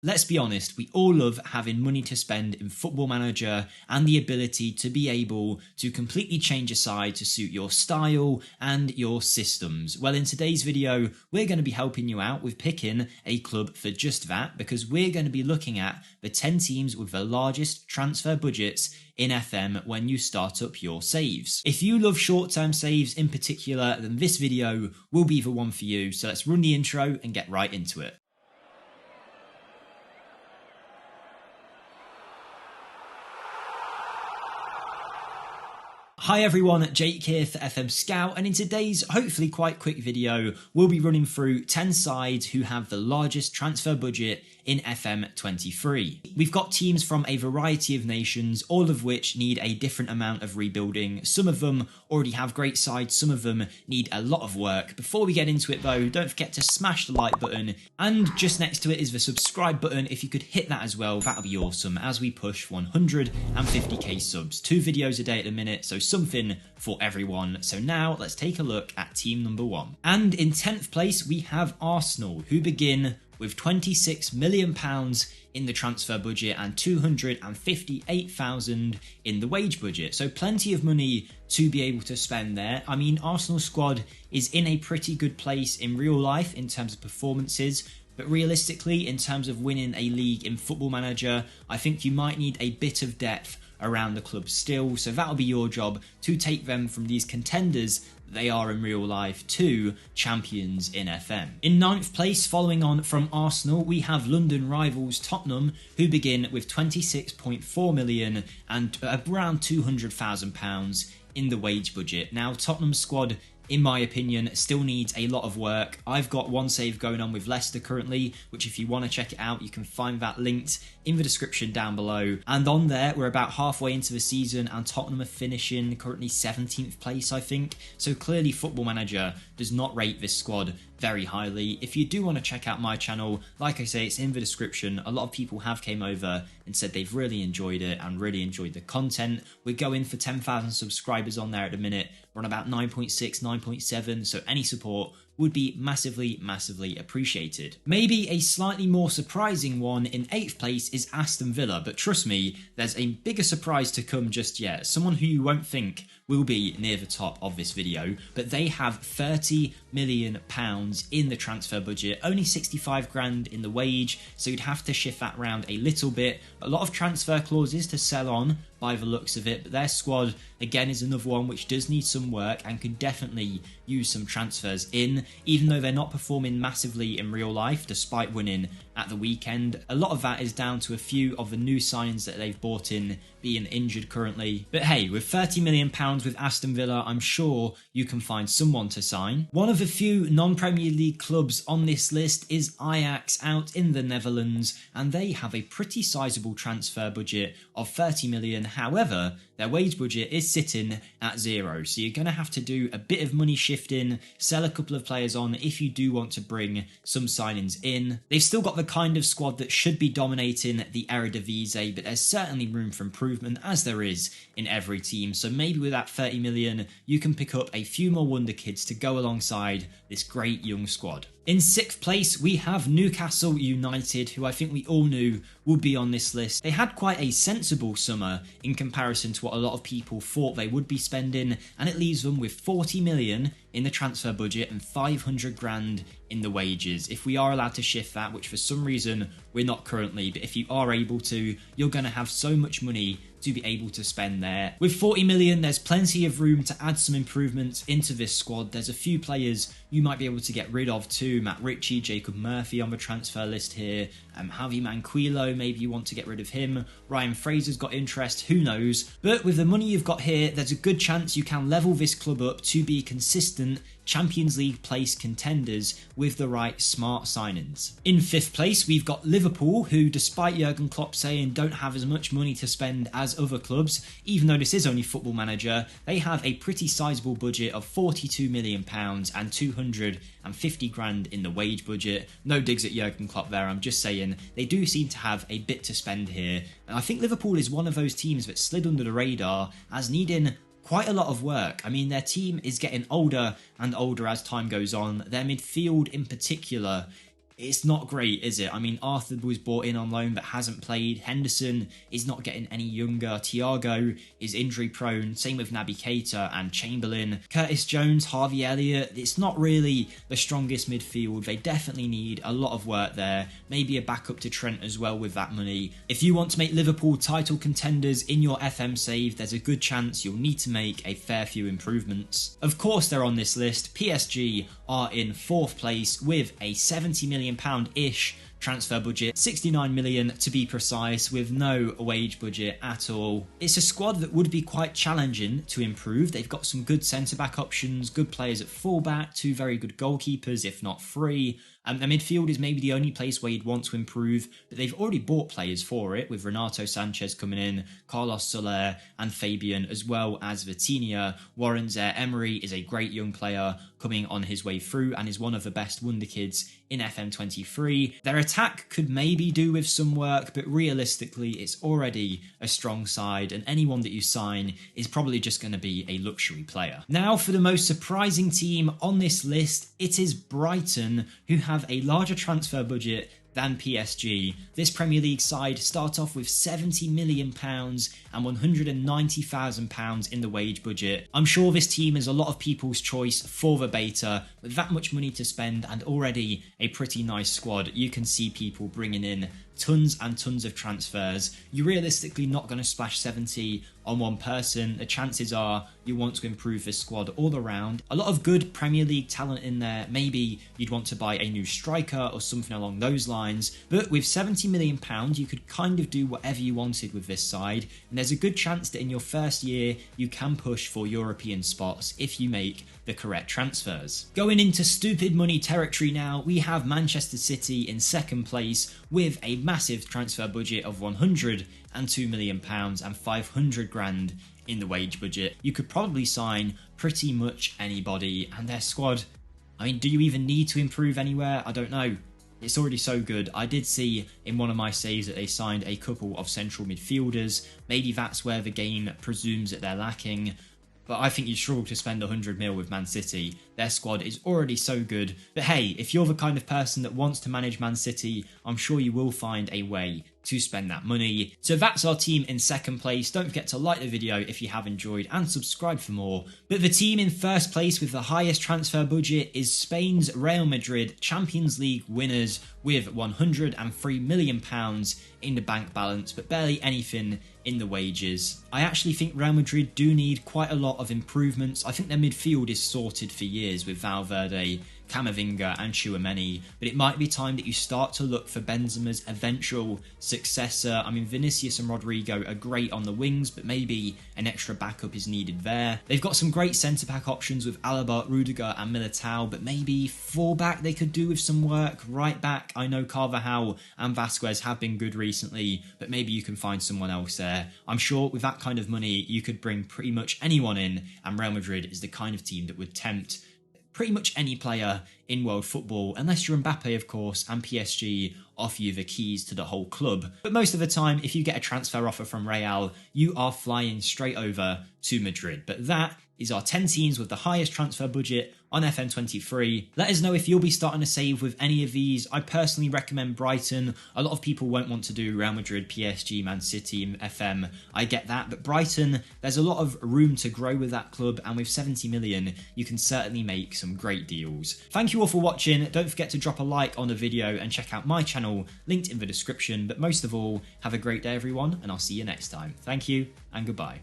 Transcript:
Let's be honest, we all love having money to spend in Football Manager and the ability to be able to completely change a side to suit your style and your systems. Well, in today's video, we're going to be helping you out with picking a club for just that, because we're going to be looking at the 10 teams with the largest transfer budgets in FM when you start up your saves. If you love short-term saves in particular, then this video will be the one for you. So let's run the intro and get right into it. Hi everyone, Jake here for FMSCOUT, and in today's hopefully quite quick video, we'll be running through 10 sides who have the largest transfer budget in FM23. We've got teams from a variety of nations, all of which need a different amount of rebuilding. Some of them already have great sides, some of them need a lot of work. Before we get into it though, don't forget to smash the like button, and just next to it is the subscribe button. If you could hit that as well, that would be awesome as we push 150k subs. 2 videos a day at the minute, so something for everyone. So now let's take a look at team number 1. And in 10th place we have Arsenal, who begin with £26 million in the transfer budget and 258,000 in the wage budget. So plenty of money to be able to spend there. I mean, Arsenal's squad is in a pretty good place in real life in terms of performances, but realistically, in terms of winning a league in Football Manager, I think you might need a bit of depth around the club still. So that'll be your job, to take them from these contenders they are in real life to champions in FM. In 9th place, following on from Arsenal, we have London rivals Tottenham, who begin with 26.4 million and around £200,000 in the wage budget. Now, Tottenham's squad, in my opinion, still needs a lot of work. I've got one save going on with Leicester currently, which if you want to check it out, you can find that linked in the description down below. And on there, we're about halfway into the season and Tottenham are finishing currently 17th place, I think. So clearly Football Manager does not rate this squad very highly. If you do want to check out my channel, like I say, it's in the description. A lot of people have came over and said they've really enjoyed it and really enjoyed the content. We're going for 10,000 subscribers on there at the minute. We're on about 9.6, 9.7, so any support would be massively appreciated. Maybe a slightly more surprising one in 8th place is Aston Villa, but trust me, there's a bigger surprise to come just yet. Someone who you won't think will be near the top of this video, but they have £30 million in the transfer budget, only 65 grand in the wage, so you'd have to shift that around a little bit. A lot of transfer clauses to sell on by the looks of it, but their squad again is another one which does need some work and could definitely use some transfers in, even though they're not performing massively in real life despite winning at the weekend. A lot of that is down to a few of the new signings that they've bought in being injured currently. But hey, with £30 million with Aston Villa, I'm sure you can find someone to sign. One of the few non-Premier League clubs on this list is Ajax out in the Netherlands, and they have a pretty sizable transfer budget of 30 million. However, their wage budget is sitting at 0, so you're going to have to do a bit of money shifting, sell a couple of players on if you do want to bring some signings in. They've still got the kind of squad that should be dominating the Eredivisie, but there's certainly room for improvement, as there is in every team. So maybe with that 30 million, you can pick up a few more Wonderkids to go alongside this great young squad. In 6th place, we have Newcastle United, who I think we all knew would be on this list. They had quite a sensible summer in comparison to what a lot of people thought they would be spending, and it leaves them with 40 million in the transfer budget and 500 grand in the wages. If we are allowed to shift that, which for some reason we're not currently, but if you are able to, you're going to have so much money to be able to spend there. With 40 million, there's plenty of room to add some improvements into this squad. There's a few players you might be able to get rid of too. Matt Ritchie, Jacob Murphy on the transfer list here. Javi Manquillo, maybe you want to get rid of him. Ryan Fraser's got interest, who knows. But with the money you've got here, there's a good chance you can level this club up to be consistent Champions League place contenders with the right smart signings. In 5th place, we've got Liverpool, who despite Jurgen Klopp saying don't have as much money to spend as other clubs, even though this is only Football Manager, they have a pretty sizable budget of £42 million and 250 grand in the wage budget. No digs at Jurgen Klopp there, I'm just saying they do seem to have a bit to spend here. And I think Liverpool is one of those teams that slid under the radar as needing quite a lot of work. I mean, their team is getting older and older as time goes on. Their midfield in particular it's not great, is it? I mean, Arthur was brought in on loan but hasn't played. Henderson is not getting any younger. Thiago is injury prone. Same with Naby Keita and Chamberlain. Curtis Jones, Harvey Elliott. It's not really the strongest midfield. They definitely need a lot of work there. Maybe a backup to Trent as well with that money. If you want to make Liverpool title contenders in your FM save, there's a good chance you'll need to make a fair few improvements. Of course they're on this list. PSG are in 4th place with a £70 million-ish transfer budget, 69 million to be precise, with no wage budget at all. It's a squad that would be quite challenging to improve. They've got some good centre-back options, good players at full-back, 2 very good goalkeepers, if not 3. The midfield is maybe the only place where you'd want to improve, but they've already bought players for it, with Renato Sanchez coming in, Carlos Soler and Fabian, as well as Vitinha. Warren Zaire-Emery is a great young player coming on his way through and is one of the best Wonderkids in FM23. Their attack could maybe do with some work, but realistically it's already a strong side, and anyone that you sign is probably just going to be a luxury player. Now for the most surprising team on this list, it is Brighton, who have a larger transfer budget than PSG. This Premier League side start off with £70 million and £190,000 in the wage budget. I'm sure this team is a lot of people's choice for the beta. With that much money to spend and already a pretty nice squad, you can see people bringing in tons and tons of transfers. You're realistically not going to splash 70 on one person. The chances are you want to improve this squad all around. A lot of good Premier League talent in there. Maybe you'd want to buy a new striker or something along those lines. But with £70 million, you could kind of do whatever you wanted with this side. And there's a good chance that in your first year, you can push for European spots if you make the correct transfers. Going into stupid money territory now, we have Manchester City in 2nd place with a massive transfer budget of £102 million and 500 grand in the wage budget. You could probably sign pretty much anybody, and their squad, I mean, do you even need to improve anywhere? I don't know. It's already so good. I did see in one of my saves that they signed a couple of central midfielders. Maybe that's where the game presumes that they're lacking. But I think you struggle to spend 100 mil with Man City. Their squad is already so good. But hey, if you're the kind of person that wants to manage Man City, I'm sure you will find a way to spend that money. So that's our team in 2nd place. Don't forget to like the video if you have enjoyed and subscribe for more. But the team in 1st place with the highest transfer budget is Spain's Real Madrid, Champions League winners, with £103 million in the bank balance, but barely anything in the wages. I actually think Real Madrid do need quite a lot of improvements. I think their midfield is sorted for years with Valverde, Camavinga and Tchouaméni, but it might be time that you start to look for Benzema's eventual successor. I mean, Vinicius and Rodrigo are great on the wings, but maybe an extra backup is needed there. They've got some great centre-back options with Alaba, Rudiger and Militao, but maybe full-back they could do with some work. Right-back, I know Carvajal and Vasquez have been good recently, but maybe you can find someone else there. I'm sure with that kind of money, you could bring pretty much anyone in, and Real Madrid is the kind of team that would tempt pretty much any player in world football, unless you're Mbappe, of course, and PSG offer you the keys to the whole club. But most of the time, if you get a transfer offer from Real, you are flying straight over to Madrid. But that is our 10 teams with the highest transfer budget on FM23. Let us know if you'll be starting a save with any of these. I personally recommend Brighton. A lot of people won't want to do Real Madrid, PSG, Man City, and FM. I get that, but Brighton, there's a lot of room to grow with that club, and with 70 million, you can certainly make some great deals. Thank you all for watching. Don't forget to drop a like on the video and check out my channel, linked in the description. But most of all, have a great day, everyone, and I'll see you next time. Thank you, and goodbye.